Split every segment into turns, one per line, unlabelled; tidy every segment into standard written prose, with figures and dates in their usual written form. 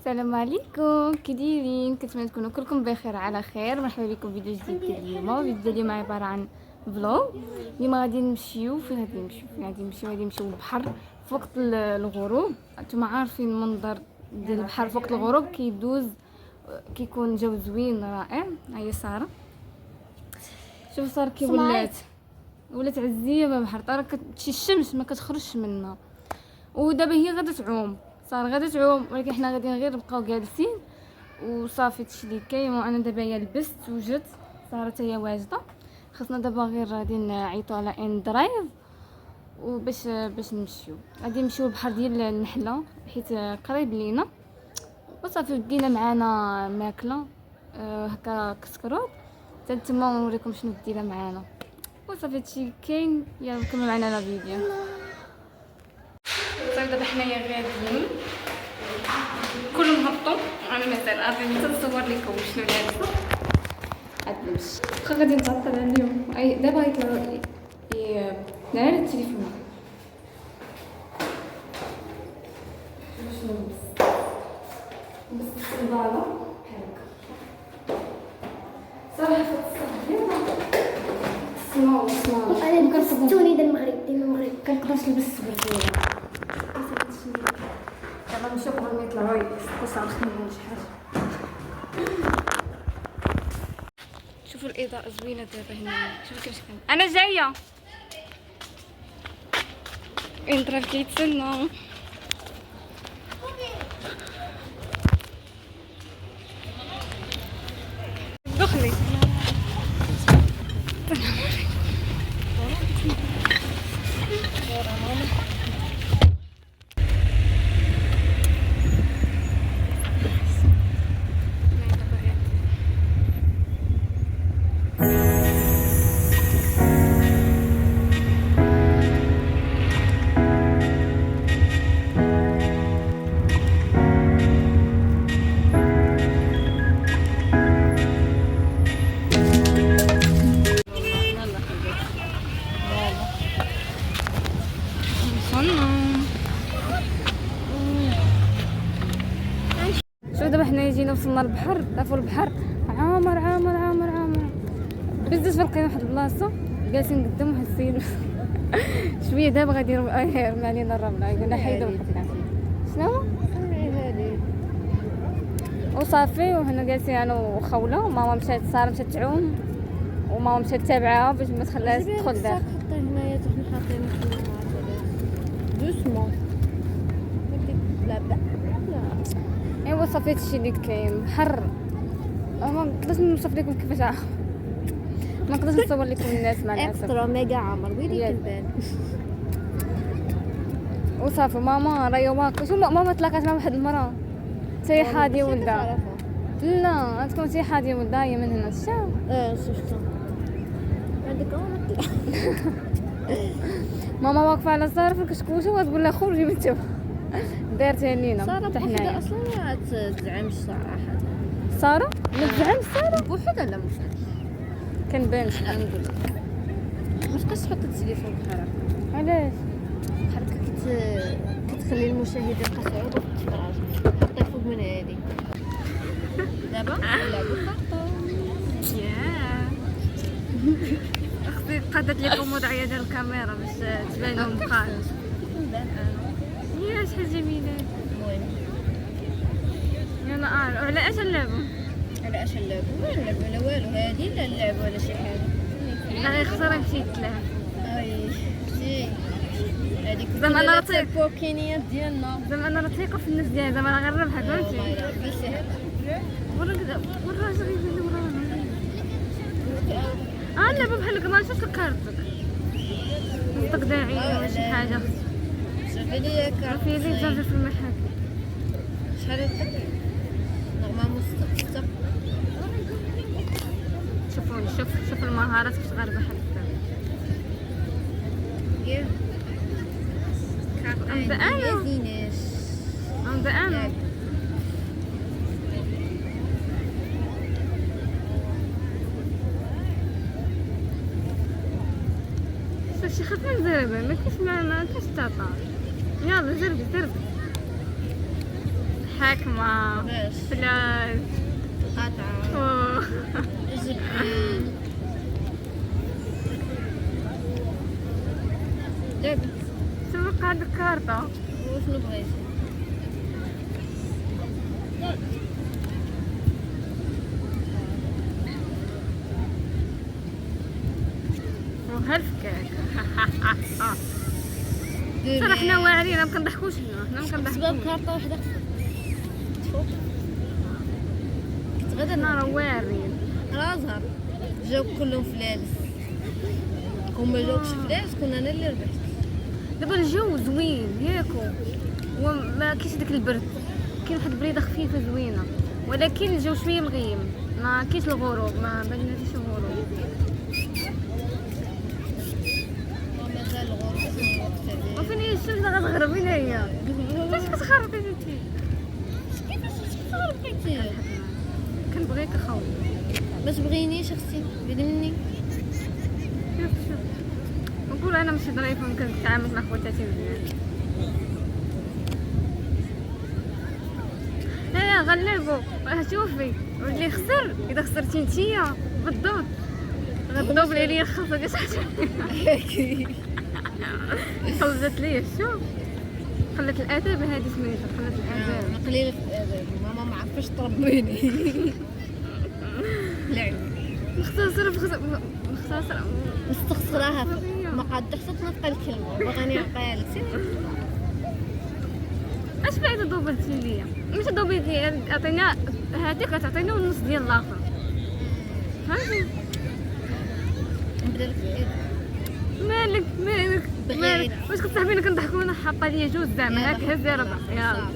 السلام عليكم، كي دايرين؟ كنتمنى تكونوا كلكم بخير على خير. مرحبا بكم في فيديو جديد ديال اليوم. فيديو اليوم عباره عن فلوغ. اليوم غادي نمشيو غادي نمشيو للبحر في وقت الغروب. نتوما عارفين المنظر ديال البحر في وقت الغروب كيدوز، كيكون جو زوين رائع. هي ساره، شوف ساره كي ولات عزيه بالبحر، طرا كتمشي الشمس ما كتخرجش منها. ودابا هي غادا تعوم، صار غادا تعوم، ولكن حنا غاديين غير نبقاو جالسين وصافي. هادشي اللي كاين. وانا دابا هي لبست وجدت، صارت هي واجده. خاصنا دابا غير غادي نعيطوا على ان درايف باش نمشيو. غادي نمشيو للبحر ديال النحله حيت قريب لينا. وصافي دينا معانا ماكله هكا كسكروط، حتى نتوما نوريكم شنو دينا معانا. وصافي هادشي كاين. يلا نكمل معنا الفيديو. صافي دابا حنايا غاديين كلهم هبطوا، انا مازال غادي نتصور لكم شنو لابسه. غادي نمشي واخا غادي نتعطل عليهم. دابا غيطلعوا نعرف التليفون. شنو بس الصباله بحال هكا صراحه في الصباح
انا كنصدوني ديال المغرب
كنقدرش نلبس السبرديه. دابا نمشيو قبل ما يطلعوا يسقوا صارخين ولا شي حاجه. شوفوا الاضاءه زوينه دابا هنا. شوفوا كيفاش كان. انا جايه انترا كيتسنى. دخلي شوف دابا حنا جينا وصلنا للبحر. طافوا البحر عامر عامر عامر عامر. بزاف لقينا واحد البلاصه جالسين قدام واحد السيد شويه. دابا غادي يرمي علينا الرمله، يقولنا حيدوا القطعه. شنو هادي؟ وصافي وهنا جالسين انا وخوله. ماما مشات، ساره مشات تعوم، وماما مشات تابعها باش ما تخليهاش تدخل داخل.
حطي هنايا تحنا حاطين دوسمون لا لا.
ايوا صافي هادشي اللي كاين. بحر ما نقدرش نوصف لكم كيفاش ما نقدرش نصور لكم الناس مع الاسف.
اكسترا ميجا عامر ويلي كنبان.
وصافي ماما راهي واقفه. شوف ماما تلاقات مع واحد المراه تاهي حاديه ولدها. لا تكون تاهي حاديه ولدها هي من هنا شتا.
شفتها عندك
ماما واقفه على ساره في الكشكوشه وتقول لها خرجي من تما. دارتها لينا
ساره
حتى
بوحدها
حنايا.
اصلا ما تزعمش صراحه.
ساره ما تزعمش. ساره
بوحدها لا مش
كنبانش
نقول لك ما تبقاش تحط التليفون بحال هكا.
علاش؟
بحال هكا كتخلي المشاهد يبقى صعوبه في التفرج. حطي فوق من هادي دابا نلعبوا الخرطوم.
اختي قادت لكم وضعيه ديال الكاميرا باش تبان لهم بخار. يا شحال جميله.
المهم
انا على اش نلعبوا؟
على اش نلعبوا؟ ما نلعبوا لا والو. هادي لا نلعبوا ولا شي حاجه.
انا خساره مشيت تلعب.
اي شتي هذيك
زعما أنا راه
البوكينيات ديالنا.
زعما انا راه ثقه في الناس ديالي. زعما راه غير ربحك فهمتي. والراجل يبان لي ورانا. اللعبه بحال هكا ما نشوفش كارتك نصدق داعي ولا شي حاجه.
شوفي لي
راه في لي زاجر في المحاكم.
شحال هكا نورمالمون 6.
شوفوني شوف المهارات كيفاش غاربه حتى.
كيف
أبدأ أنا. أبدأ أنا. شي خفيف زربه ما كاينش ما كاينش تعطى. يلا جربي حاكمة
باش
فلاش
قاطعة زبين لعبة.
سبق عندك كارطة
وشنو بغيتي؟
وهالفكاك
ديري.
ترى حنا واعرين ما كنضحكوش حنا ما
سباب
كنضحكوش
كارطة وحدة تفوق كنت غدا
حنا راه واعرين
راه زهر جاو كلهم فلالس هما جاوكش فلالس كنا انا اللي ربحت.
دابا الجو زوين ياكو وما كاينش داك البرد كاين واحد البريده خفيفه زوينه ولكن الجو شويه مغيم ما كاينش الغروب ما بانش الغروب
ومازال الغروب الوقت هذا
وفين هي الشمس غتغرب وين هي فاش كتخربي انتي
كيفاش تخرب بقيتي
كنبغيك اخويا
ما تبغينيش اختي بعيدي مني.
شوف نقول انا ماشي ظريفه ممكن نتعامل مع خواتاتي مزيان لا غنلعبوا شوفي واللي خسر اذا خسرتي نتيا بالضبط غتضوب لي ليا الخلطه ديال خلصت ليا شوف خلت الاداب هذه سميتها خلت الاداب
انا قليله في الاداب ماما ما عرفاش تربيني. لعب
مختصر
مستخسراها ما قادش حتى تنطق الكلمه باغاني نعطيها لك.
اش بعدا دوبلتي ليا ماشي دوبلتي عطينا هذيك تعطينا النص ديال الاخر فهمتي
نبدا لك بالايد
مالك
بغيت.
واش كتصاحبينا كنضحكونا حاطه ليا جوج زعما هاك هزي ربع يلا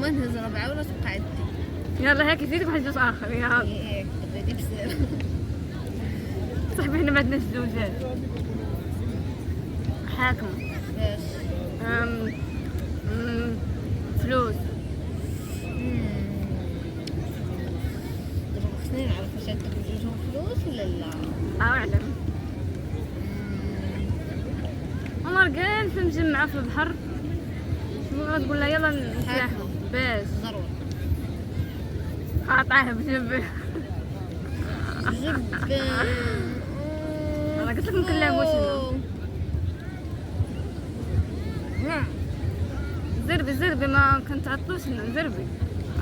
ما نهز ربعه ولا تبقى عندي.
يلا هاك يزيدك واحد جوج اخر يلا
ياك بدي بسير
صاحبي حنا ما عندناش زوجات حاكم
باش
فلوس
دابا خصني نعرف واش عندك بجوجهم فلوس ولا لا.
اعلم عمر كان في مجمعه في البحر شنو غتقول لها يلا نسلاحو باش
ضروري
قاطعه بجنب
جبان.
انا قلت لك نكلمو شنو زربي ما كنتعطلوش نزربي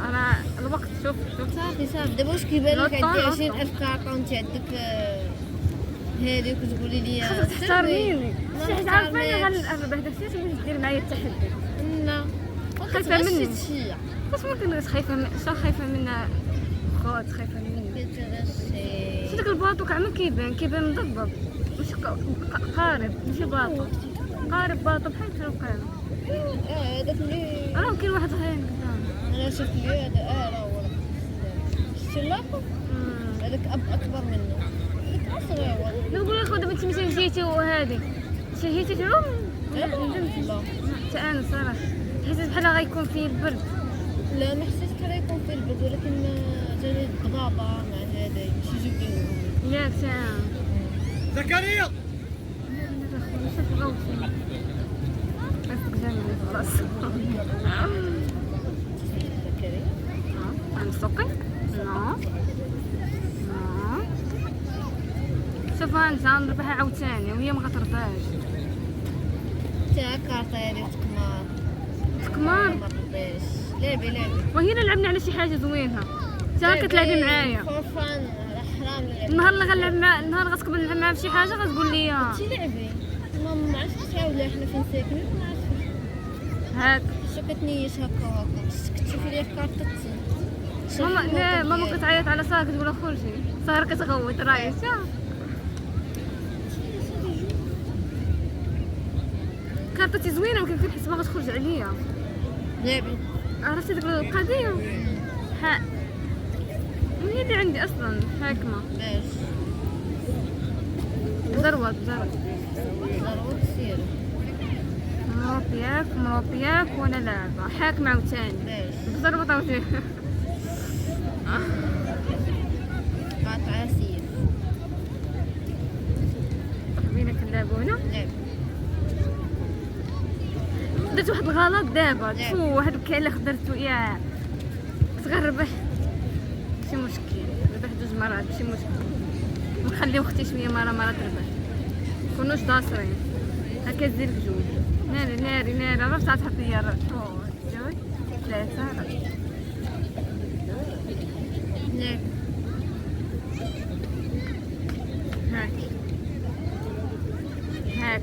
انا الوقت شوف
صافي دابا واش كيبان لك
نوطون،
عندي
نوطون.
20,000 كارطة وانت عندك هذيك وتقولي لي
خاصك تحترميني
ما
شي حد عارفاني
نحترمكش.
غنربح داكشي باش دير معايا التحدي
لا
خايفة مني.
شي
واش ممكن خايفه منا خوت خايفه مني
كتغشي
شي داك الباطو كاع ما كيبان مضبب ماشي قارب ماشي باطو قارب باطو بحال القارب
هذاك اللي
راه كاين واحد غير قدام
انا شفت لي هذا راه هو شتي لاكو هذاك اكبر منه هذاك صغير
نقول لك دابا انت مثلا جيتي وهذه شهيتي تعوم
لا
حتى انا صراحه حسيت بحال غيكون فيه البرد
لا ما حسيت كان يكون في البرد ولكن جاني الضبابه مع هذا ماشي جبدين
ياك تا
زكريا
شوف غوتي اسك جاني خلاص
زكريا
غنسوقي نو شوف انت غنربحها عاوتاني وهي ما غترضاش
تا كارطه هذه تكمار
تكمار
ما رضيش لعبي
وهي لعبنا على شي حاجه زوينه انت كتلعبي معايا
فورفان حرام اللعب
النهار اللي غنلعب مع النهار غتقبل نلعب معاها بشي حاجه غتقول لي
انتي لعبي ما عرفتش تعاود لها حنا فين ساكنين ما عرفتش
هاك
شو كتنيش هكا وهكا كتشوفي لي كارطه
ماما لا ماما كتعيط على ساره كتقول لها خرجي ساره كتغوت راهي كارطتي زوينه ولكن كنحس باغا تخرج عليا
لعبي
عرفتي ديك القضيه ها هي اللي عندي اصلا حاكمه
باش
زروت
ضروري سير
مروبياك وانا لعبه حاكمه عاوتاني
باش
بزربطه وجهي
قاطعه سير
حبينا كنلعبو هنا
لعبي
درت واحد الغلط دابا
لا.
شو واحد الكاع اللي خدرتو يا تغربح ماشي مشكل، ربح 2 مرات ماشي مشكل، ونخليو اختي شويه مرة تربح، مكونوش داصرين هكا زير بجوج. ناري عرفت تحط ليا الرقم 2 3
ياك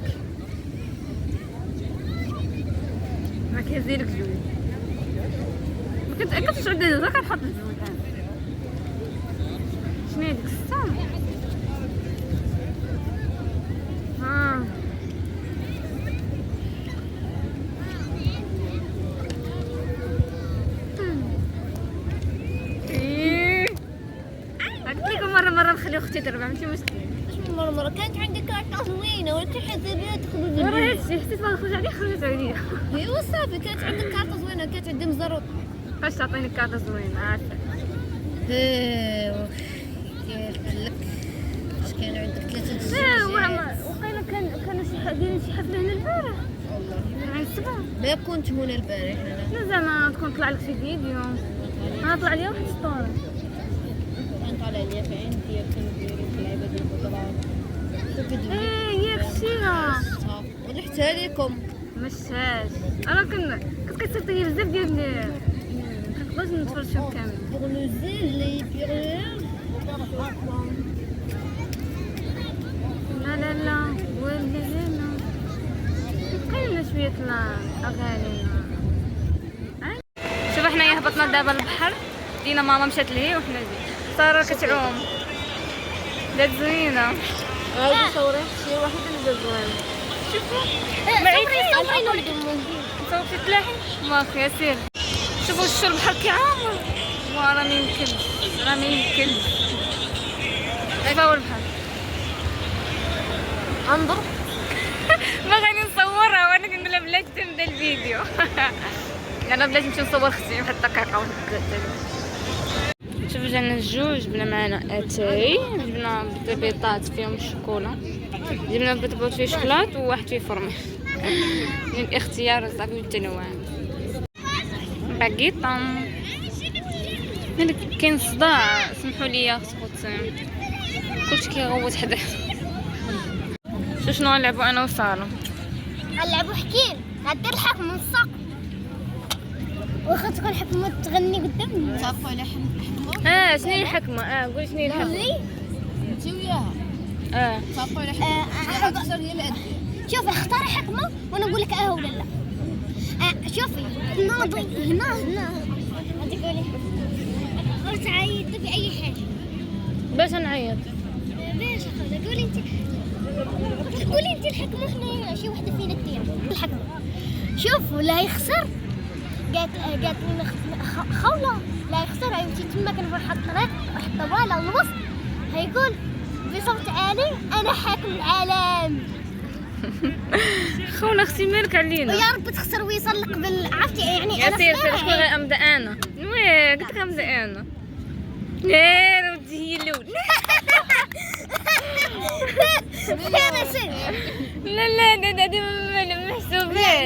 هاك زير بجوج. كنتش عندي هذا كنحط الجوج انا. شنو هي ديك 6 قلت لكم مرة نخلي اختي تربح ماشي مشكل.
مرة كانت عندي كارطة زوينة ولكن حسابها تخرج
ورا
لي.
هادشي حسيت ما نخرج عليه خرجت عليا.
ايوا صافي كانت عندك كارطة زوينة كانت عندي مزروط.
فاش تعطيني كارطة زوينة عارفة.
ايوا قلت لك واش كان عندك 3 دجاجات.
وقيلا كانوا دايرين شي حفلة هنا البارح.
والله
عند 7.
ما كنت هنا البارح انا.
لا زعما تكون طلع لك في فيديو. انا طلع لي واحد ستوري.
كان طالع لي في عندي كنديرو في اللعبة ديال البطلات.
ياك شتيها.
ولا حتى ليكم
مشاش. انا كنت كتصيفطي بزاف ديال كنقدرش نتفرج فيهم كامل.
pour nous aider
لا ولينا بقينا شويه الاغاني. شوف حنايا هبطنا دابا البحر، دينا ماما مشات لهي وحنا جينا. ساره كتعوم دات زوينه.
غادي صوري شي واحد اللي جا زوين.
شوفوا معيتين نصور في التلاحي واخا يا سير. شوفوا شو البحر كيعامر. راه ما يمكنش هذا هو البحر.
انظر
ما غادي نصورها وانا كنقولها بلاش تبدا الفيديو. انا بلاش نمشي نصور اختي واحد الدقيقه واحد شوفوا جانا الجوج، جبنا معنا اتاي، جبنا بيطات فيهم الشوكولا، جبنا بيطبوط فيه شوكولات وواحد فيه فرمي. الاختيار صافي والتنوع. باقيطه كاين صداع، سمحوا لي يا اختي كلشي كيغوت حدا. شنو نلعبوا انا وساره؟
نلعبوا حكيم، غدير الحكم من الساق واخا تكون حكمة تغني قدامنا.
تعرفوا على حكمة؟
شنو هي الحكمه؟ قولي شنو هي الحكمه.
انت وياها تعرفوا على حكمة اكثر هي اللي
شوفي اختاري حكمة وانا نقول لك ولا لا. شوفي هنا غادي تقولي تعيطي بأي حاجة.
باش نعيط؟
باش اخويا قولي انت الحكمة حنا شي وحدة فينا دير الحكمة. شوف ولا يخسر قالت لي خولة لا يخسر عيوتي تما كنروح واحد الطريق واحد الطوالة الوسط هيقول بصوت عالي انا حاكم العالم.
خونا اختي مالك علينا.
ويا رب تخسر ويصل لك عرفتي يعني
يا
انا
سير شكون غنبدا انا؟ وي قلت لك غنبدا انا. لا ودي هي الاول. لا هذه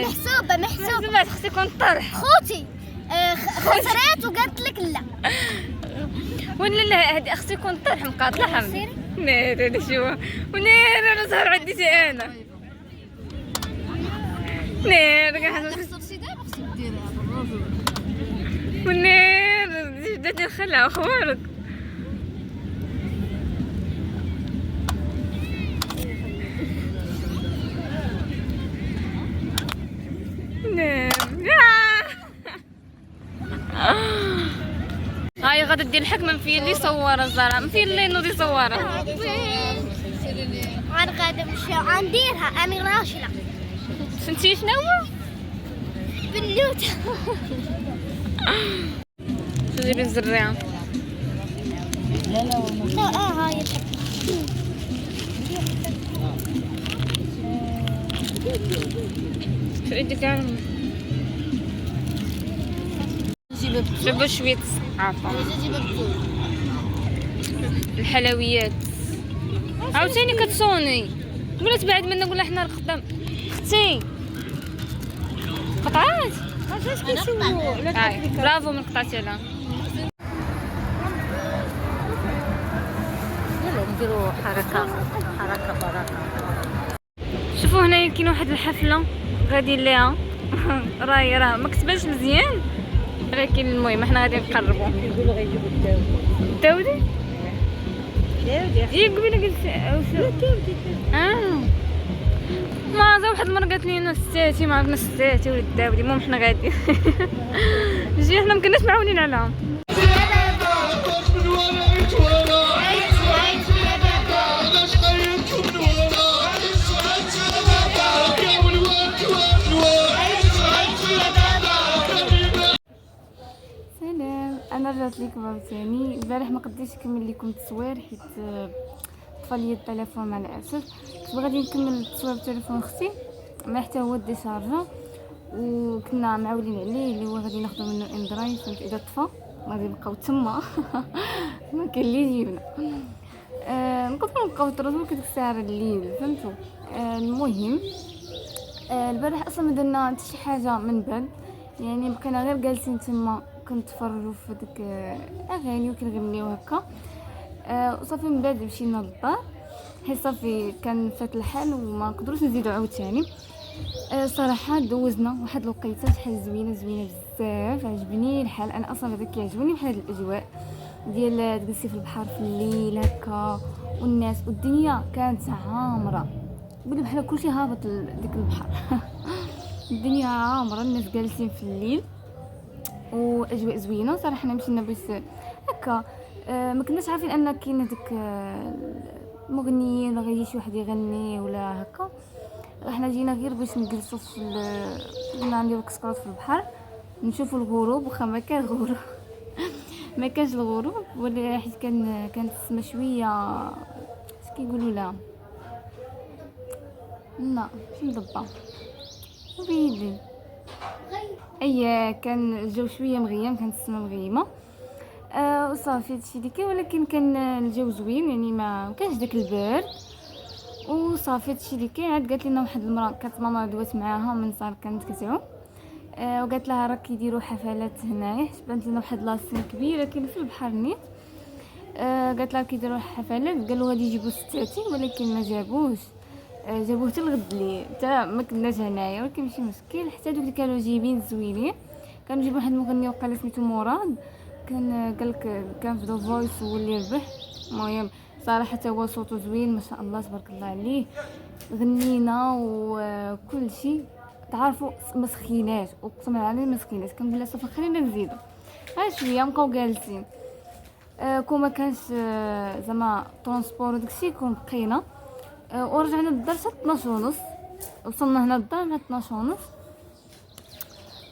محسوبه
محسوبة
خصك يكون طرح.
خوتي خسرات وقالت لك لا
ولا هذه خصك يكون طرح مقاطله حمد. لا شو انا صار عندي انا
خسر سي دابا خصك ديرها بالرجل.
بدات نخلع اخوارك. هاي غادي دير الحكمه في اللي صورها الزهراء، في اللي نوضي صورها.
انا غادا نمشي غنديرها امي راشله.
فهمتي شنو هو؟
بنوته.
شو جيبي الزريعه؟
لا هاي
شو يدك عارفه؟ جيبوا شويه عفوا الحلويات. عاوتاني كتصوني ولا تبعد منا نقول حنا القدام. اختي قطعات.
علاش كيسولوا
برافو من قطعتي لها.
يديروا حركه بركه.
شوفوا هنايا كاين واحد الحفله غادي ليها راه ما كتبانش مزيان، ولكن المهم حنا غادي نقربوا.
يقولوا غيجيبوا
الداودي
داودي
هي قبيله قلت ما زا واحد المره قالت لي انا ستاتي ما عرفنا ستاتي ولا الداودي. المهم حنا غادي جي حنا ما كناش معولين عليها. سلام، انا رجعت لكم عاوتاني. البارح ما قديتش نكمل لكم التصوير حيت طفى لي التليفون مع الاسف. كنت غادي نكمل التصوير بتليفون اختي ما حتى هو ديشارجا، وكنا معولين عليه اللي هو غادي ناخذ منه اندرايف، فهمت؟ اذا طفى غادي نبقاو تما ما كاين اللي يجيبنا. نقدروا نبقاو نطردوا كديك الساعه الليل، فهمتوا؟ المهم البارح اصلا ما درنا حتى شي حاجه من بعد، يعني بقينا غير جالسين تما كنتفرجوا في ديك اغاني وكنغنيو هكا. وصافي من بعد مشينا للدار حيت صافي كان فات الحال وما نقدروش نزيدو عاوتاني. صراحه دوزنا واحد الوقيته شحال زوينه بزاف، عجبني الحال. انا اصلا هذا كيعجبني بحال هاد الاجواء ديال تجلسي في البحر في الليل هكا، والناس والدنيا كانت عامره، قولي بحال كلشي هابط لديك البحر الدنيا عامره، الناس جالسين في الليل واجواء زوينه. صراحه حنا مشينا بس هكا، ما كناش عارفين ان كاين هذوك المغنيين غادي شي واحد يغني ولا هكا. احنا جينا غير باش نجلسوا كنا نديرو كسكروت في البحر نشوفوا الغروب، واخا ما كان غروب ما كانش الغروب، ولا حيت كانت السما شويه اش كيقولوا لها لا ماشي مضبه وبيدي اي، كان الجو شويه مغيم، كانت السما مغيمه. وصافي هادشي اللي كاين، ولكن كان الجو زوين يعني ما كانش داك البرد. وصافي هادشي اللي كاين. عاد قالت لنا واحد المراه كانت ماما دوات معاها من صار كانت كتعوم، وقالت لها راه كيديروا حفلات هنايا، حيت بانت لنا واحد لاسين كبيره كاين في البحر نيت. قالت لها كيديروا حفلات، قالوا غادي يجيبوا ستاتي ولكن ما جابوش، جابوه حتى الغد لي حتى ما كناش هنايا، ولكن ماشي مشكل. حتى دوك اللي كانوا جايبين زوينين، كانوا جايبين واحد المغني وقال سميتو مراد، قالك كان في ذا فويس هو اللي ربح. المهم صراحه هو صوته زوين ما شاء الله تبارك الله عليه، غنينا وكل شيء. تعرفوا ما سخيناش، اقسم بالله ما سخيناش، كنقول لها صافي خلينا نزيدو غير شويه نبقاو جالسين. كون ما كانش زعما ترونسبور وداكشي كون بقينا. ورجعنا للدار حتى 12:30، وصلنا هنا للدار مع 12:30.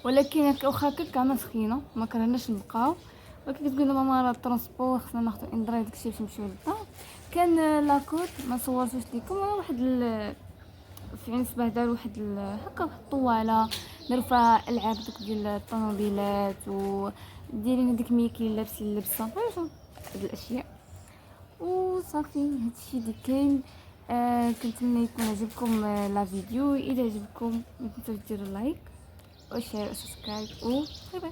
ولكن واخا هكا ما سخينا ما كرهناش نبقاو، ولكن كتقول ماما راه الترونسبور خصنا ناخذ اندراي داكشي باش نمشيو للدار. كان لاكوت ما صورتوش لكم، واحد في عين صباح داروا واحد هكا واحد الطواله داروا فيها العاب دوك ديال الطوموبيلات، ودايرين هذيك ميكي لابسين اللبسه هاد الاشياء. وصافي هادشي اللي كاين. كنتمنى يكون عجبكم لا فيديو. اذا عجبكم ما تنساوش ديروا لايك وشير وسبسكرايب و باي باي.